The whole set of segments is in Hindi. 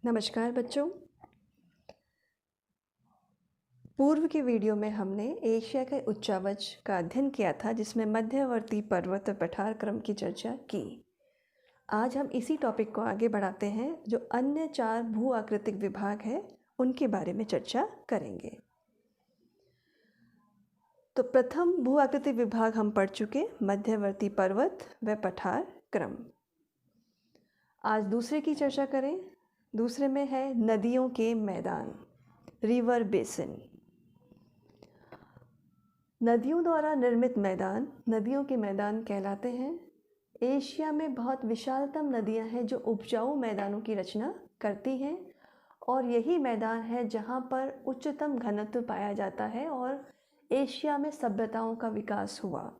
नमस्कार बच्चों। पूर्व के वीडियो में हमने एशिया के उच्चावच का अध्ययन किया था, जिसमें मध्यवर्ती पर्वत और पठार क्रम की चर्चा की। आज हम इसी टॉपिक को आगे बढ़ाते हैं। जो अन्य 4 भू आकृतिक विभाग हैं उनके बारे में चर्चा करेंगे। तो प्रथम भू आकृतिक विभाग हम पढ़ चुके, मध्यवर्ती पर्वत व पठार क्रम। आज दूसरे की चर्चा करें। दूसरे में है नदियों के मैदान, रिवर बेसिन। नदियों द्वारा निर्मित मैदान नदियों के मैदान कहलाते हैं। एशिया में बहुत विशालतम नदियां हैं जो उपजाऊ मैदानों की रचना करती हैं, और यही मैदान है जहां पर उच्चतम घनत्व पाया जाता है और एशिया में सभ्यताओं का विकास हुआ।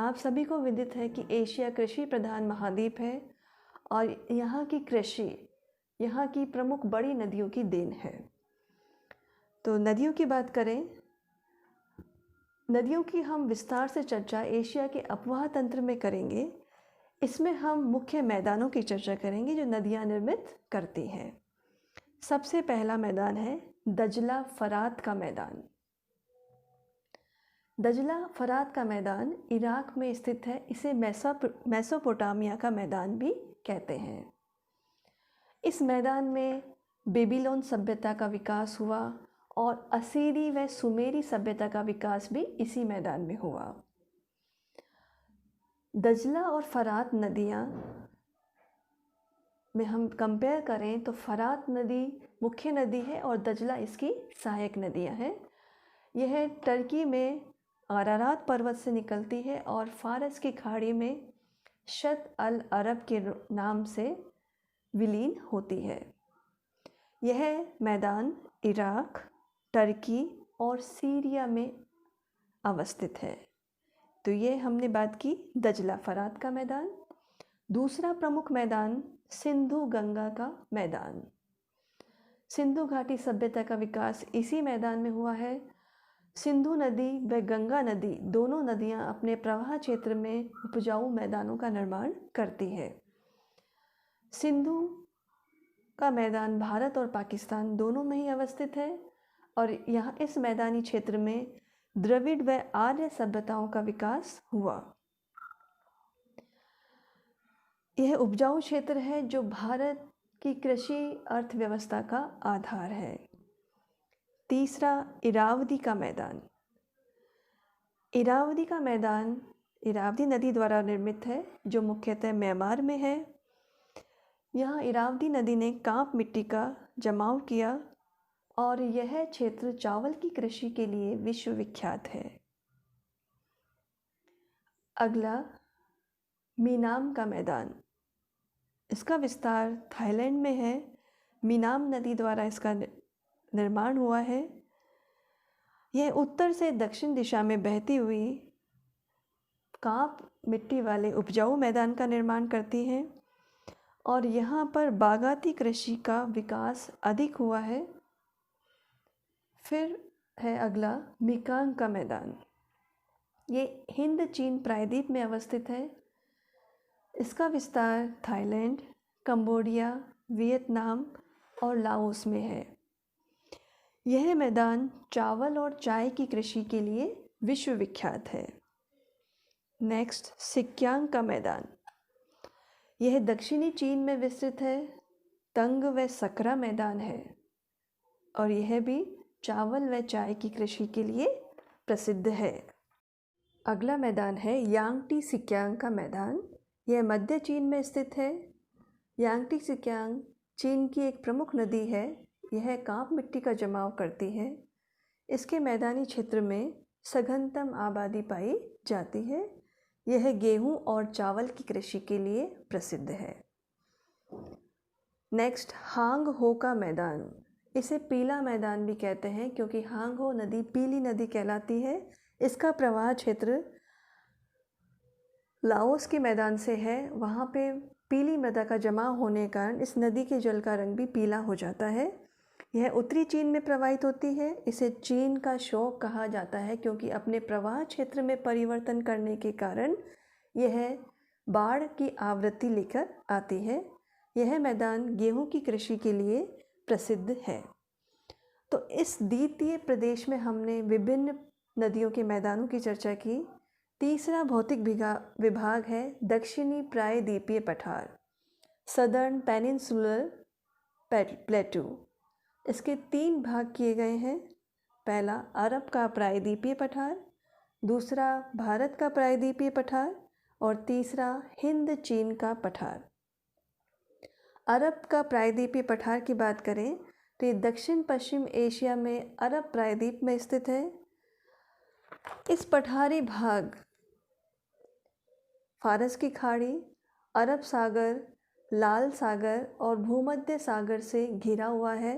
आप सभी को विदित है कि एशिया कृषि प्रधान महाद्वीप है और यहाँ की कृषि यहाँ की प्रमुख बड़ी नदियों की देन है। तो नदियों की बात करें, नदियों की हम विस्तार से चर्चा एशिया के अपवाह तंत्र में करेंगे। इसमें हम मुख्य मैदानों की चर्चा करेंगे जो नदियां निर्मित करती हैं। सबसे पहला मैदान है दजला फरात का मैदान। दजला फरात का मैदान इराक में स्थित है। इसे मेसोपोटामिया का मैदान भी कहते हैं। इस मैदान में बेबीलोन सभ्यता का विकास हुआ और असीरी व सुमेरी सभ्यता का विकास भी इसी मैदान में हुआ। दजला और फरात नदियाँ में हम कंपेयर करें तो फरात नदी मुख्य नदी है और दजला इसकी सहायक नदियाँ हैं। यह टर्की में अरारात पर्वत से निकलती है और फारस की खाड़ी में शत अल अरब के नाम से विलीन होती है। यह मैदान इराक, टर्की और सीरिया में अवस्थित है। तो ये हमने बात की दजला फरात का मैदान। दूसरा प्रमुख मैदान सिंधु गंगा का मैदान। सिंधु घाटी सभ्यता का विकास इसी मैदान में हुआ है। सिंधु नदी व गंगा नदी दोनों नदियां अपने प्रवाह क्षेत्र में उपजाऊ मैदानों का निर्माण करती है। सिंधु का मैदान भारत और पाकिस्तान दोनों में ही अवस्थित है और यहाँ इस मैदानी क्षेत्र में द्रविड़ व आर्य सभ्यताओं का विकास हुआ। यह उपजाऊ क्षेत्र है जो भारत की कृषि अर्थव्यवस्था का आधार है। तीसरा इरावदी का मैदान। इरावदी का मैदान इरावदी नदी द्वारा निर्मित है जो मुख्यतः म्यांमार में है। यहाँ इरावदी नदी ने कांप मिट्टी का जमाव किया और यह क्षेत्र चावल की कृषि के लिए विश्व विख्यात है। अगला मीनाम का मैदान। इसका विस्तार थाईलैंड में है। मीनाम नदी द्वारा इसका निर्माण हुआ है। यह उत्तर से दक्षिण दिशा में बहती हुई कांप मिट्टी वाले उपजाऊ मैदान का निर्माण करती है और यहाँ पर बागाती कृषि का विकास अधिक हुआ है। फिर है अगला मेकांग का मैदान। ये हिंद चीन प्रायद्वीप में अवस्थित है। इसका विस्तार थाईलैंड, कंबोडिया, वियतनाम और लाओस में है। यह मैदान चावल और चाय की कृषि के लिए विश्व विख्यात है। नेक्स्ट सिक्यांग का मैदान। यह दक्षिणी चीन में विस्तृत है। तंग व सकरा मैदान है और यह भी चावल व चाय की कृषि के लिए प्रसिद्ध है। अगला मैदान है यांगटी सिक्यांग का मैदान। यह मध्य चीन में स्थित है। यांगटी सिक्यांग चीन की एक प्रमुख नदी है। यह कांप मिट्टी का जमाव करती है। इसके मैदानी क्षेत्र में सघनतम आबादी पाई जाती है। यह गेहूं और चावल की कृषि के लिए प्रसिद्ध है। नेक्स्ट हांग हो का मैदान। इसे पीला मैदान भी कहते हैं क्योंकि हांग हो नदी पीली नदी कहलाती है। इसका प्रवाह क्षेत्र लाओस के मैदान से है। वहाँ पे पीली मृदा का जमाव होने के कारण इस नदी के जल का रंग भी पीला हो जाता है। यह उत्तरी चीन में प्रवाहित होती है। इसे चीन का शौक कहा जाता है क्योंकि अपने प्रवाह क्षेत्र में परिवर्तन करने के कारण यह बाढ़ की आवृत्ति लेकर आती है। यह मैदान गेहूं की कृषि के लिए प्रसिद्ध है। तो इस द्वितीय प्रदेश में हमने विभिन्न नदियों के मैदानों की चर्चा की। तीसरा भौतिक विभाग है दक्षिणी प्रायद्वीपीय पठार, सदर्न पेनिनसुलर प्लेटू। इसके 3 भाग किए गए हैं। पहला अरब का प्रायद्वीपीय पठार, दूसरा भारत का प्रायद्वीपीय पठार और तीसरा हिंद चीन का पठार। अरब का प्रायद्वीपीय पठार की बात करें तो ये दक्षिण पश्चिम एशिया में अरब प्रायद्वीप में स्थित है। इस पठारी भाग फारस की खाड़ी, अरब सागर, लाल सागर और भूमध्य सागर से घिरा हुआ है।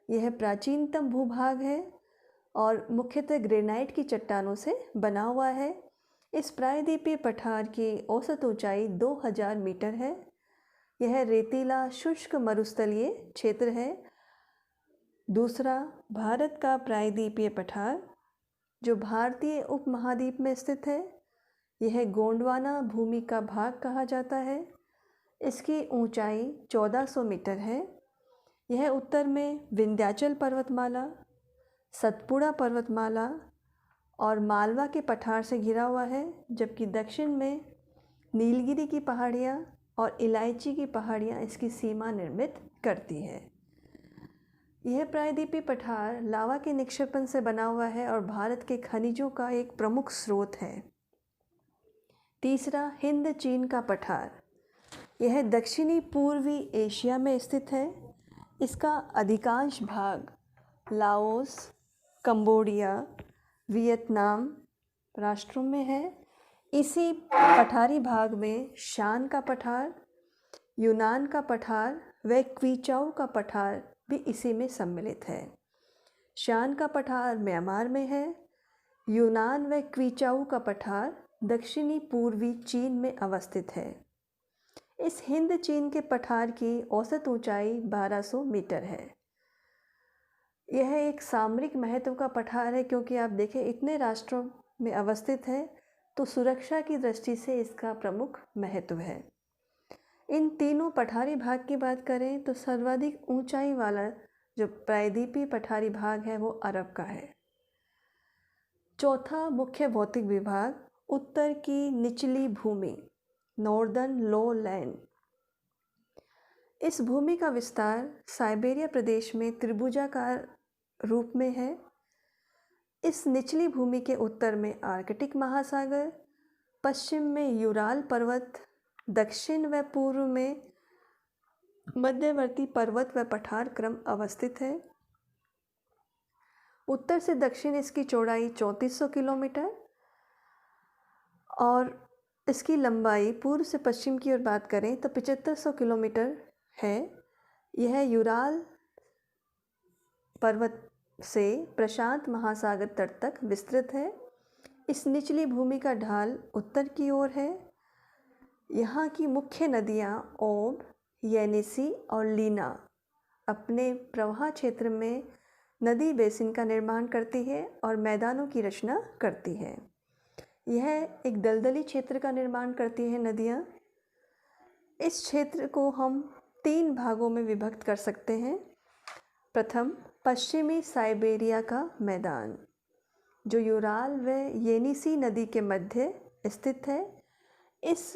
यह प्राचीनतम भूभाग है और मुख्यतः ग्रेनाइट की चट्टानों से बना हुआ है। इस प्रायद्वीपीय पठार की औसत ऊंचाई 2000 मीटर है। यह रेतीला शुष्क मरुस्थलीय क्षेत्र है। दूसरा भारत का प्रायद्वीपीय पठार जो भारतीय उपमहाद्वीप में स्थित है। यह गोंडवाना भूमि का भाग कहा जाता है। इसकी ऊंचाई 1400 मीटर है। यह उत्तर में विंध्याचल पर्वतमाला, सतपुड़ा पर्वतमाला और मालवा के पठार से घिरा हुआ है, जबकि दक्षिण में नीलगिरी की पहाड़ियाँ और इलायची की पहाड़ियाँ इसकी सीमा निर्मित करती है। यह प्रायद्वीपीय पठार लावा के निक्षेपण से बना हुआ है और भारत के खनिजों का एक प्रमुख स्रोत है। तीसरा हिंद चीन का पठार, यह दक्षिणी पूर्वी एशिया में स्थित है। इसका अधिकांश भाग लाओस, कंबोडिया, वियतनाम राष्ट्रों में है। इसी पठारी भाग में शान का पठार, यूनान का पठार व क्वीचाओ का पठार भी इसी में सम्मिलित है। शान का पठार म्यांमार में है। यूनान व क्वीचाओ का पठार दक्षिणी पूर्वी चीन में अवस्थित है। इस हिंद चीन के पठार की औसत ऊंचाई 1200 मीटर है। यह एक सामरिक महत्व का पठार है, क्योंकि आप देखें इतने राष्ट्रों में अवस्थित है तो सुरक्षा की दृष्टि से इसका प्रमुख महत्व है। इन तीनों पठारी भाग की बात करें तो सर्वाधिक ऊंचाई वाला जो प्रायद्वीपीय पठारी भाग है वो अरब का है। चौथा मुख्य भौतिक विभाग उत्तर की निचली भूमि, नॉर्दर्न लो लैंड। इस भूमि का विस्तार साइबेरिया प्रदेश में त्रिभुजाकार रूप में है। इस निचली भूमि के उत्तर में आर्कटिक महासागर, पश्चिम में यूराल पर्वत, दक्षिण व पूर्व में मध्यवर्ती पर्वत व पठार क्रम अवस्थित है। उत्तर से दक्षिण इसकी चौड़ाई 3400 किलोमीटर और इसकी लंबाई पूर्व से पश्चिम की ओर बात करें तो 7500 किलोमीटर है। यह यूराल पर्वत से प्रशांत महासागर तट तक विस्तृत है। इस निचली भूमि का ढाल उत्तर की ओर है। यहाँ की मुख्य नदियाँ ओब, येनिसी और लीना अपने प्रवाह क्षेत्र में नदी बेसिन का निर्माण करती है और मैदानों की रचना करती है। यह एक दलदली क्षेत्र का निर्माण करती है नदियाँ। इस क्षेत्र को हम 3 भागों में विभक्त कर सकते हैं। प्रथम पश्चिमी साइबेरिया का मैदान जो यूराल व येनिसी नदी के मध्य स्थित है। इस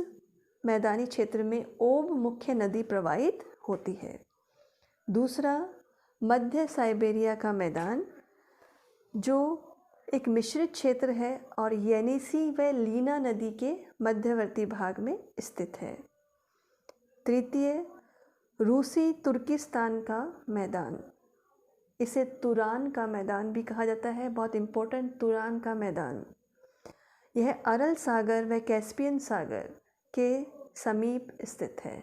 मैदानी क्षेत्र में ओब मुख्य नदी प्रवाहित होती है। दूसरा मध्य साइबेरिया का मैदान जो एक मिश्रित क्षेत्र है और येनिसी व लीना नदी के मध्यवर्ती भाग में स्थित है। तृतीय रूसी तुर्किस्तान का मैदान, इसे तुरान का मैदान भी कहा जाता है, बहुत इम्पोर्टेंट तुरान का मैदान। यह अरल सागर व कैस्पियन सागर के समीप स्थित है।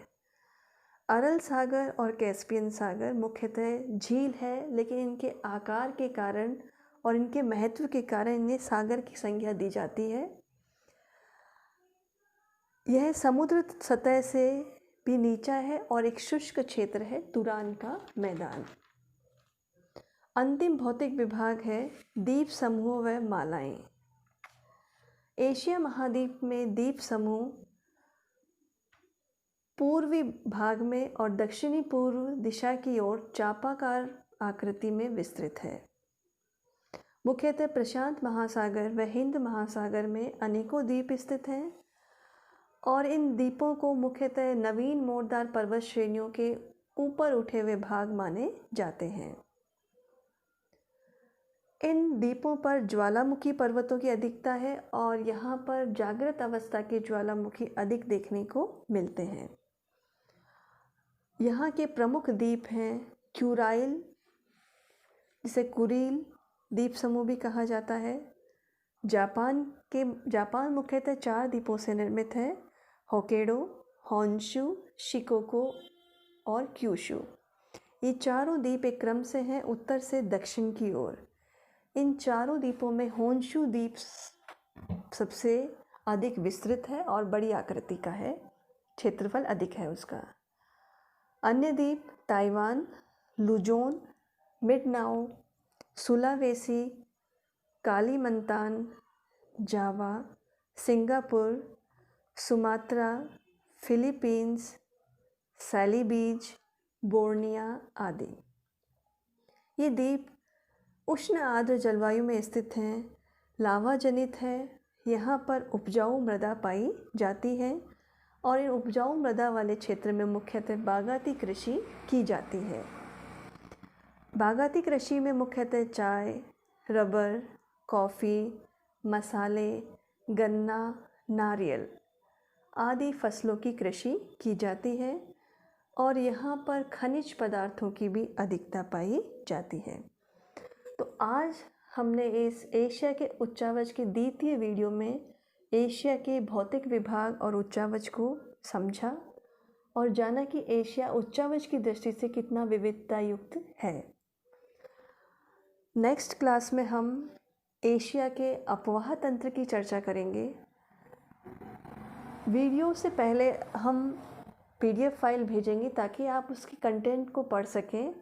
अरल सागर और कैस्पियन सागर मुख्यतः झील है, लेकिन इनके आकार के कारण और इनके महत्व के कारण इन्हें सागर की संज्ञा दी जाती है। यह समुद्र सतह से भी नीचा है और एक शुष्क क्षेत्र है तुरान का मैदान। अंतिम भौतिक विभाग है द्वीप समूह व मालाएं। एशिया महाद्वीप में द्वीप समूह पूर्वी भाग में और दक्षिणी पूर्व दिशा की ओर चापाकार आकृति में विस्तृत है। मुख्यतः प्रशांत महासागर व हिंद महासागर में अनेकों द्वीप स्थित हैं और इन द्वीपों को मुख्यतः नवीन मोड़दार पर्वत श्रेणियों के ऊपर उठे हुए भाग माने जाते हैं। इन द्वीपों पर ज्वालामुखी पर्वतों की अधिकता है और यहाँ पर जागृत अवस्था के ज्वालामुखी अधिक देखने को मिलते हैं। यहाँ के प्रमुख द्वीप हैं क्यूराइल, जिसे कुरील द्वीप समूह भी कहा जाता है। जापान मुख्यतः 4 द्वीपों से निर्मित है: होक्काइडो, होन्शु, शिकोकू और क्यूशु। ये चारों द्वीप एक क्रम से हैं उत्तर से दक्षिण की ओर। इन चारों द्वीपों में होन्शु द्वीप सबसे अधिक विस्तृत है और बड़ी आकृति का है, क्षेत्रफल अधिक है उसका। अन्य द्वीप ताइवान, लुजोन, मिंडानाओ, सुलावेसी, कालीमंतान, जावा, सिंगापुर, सुमात्रा, फिलीपींस, सैलीबीज, बोर्निया आदि। ये द्वीप उष्ण आर्द्र जलवायु में स्थित हैं, लावा जनित है। यहाँ पर उपजाऊ मृदा पाई जाती है और इन उपजाऊ मृदा वाले क्षेत्र में मुख्यतः बागाती कृषि की जाती है। बागाती कृषि में मुख्यतः चाय, रबर, कॉफ़ी, मसाले, गन्ना, नारियल आदि फसलों की कृषि की जाती है और यहाँ पर खनिज पदार्थों की भी अधिकता पाई जाती है। तो आज हमने इस एशिया के उच्चावच के द्वितीय वीडियो में एशिया के भौतिक विभाग और उच्चावच को समझा और जाना कि एशिया उच्चावच की दृष्टि से कितना विविधता युक्त है। नेक्स्ट क्लास में हम एशिया के अपवाह तंत्र की चर्चा करेंगे। वीडियो से पहले हम PDF फाइल भेजेंगे ताकि आप उसकी कंटेंट को पढ़ सकें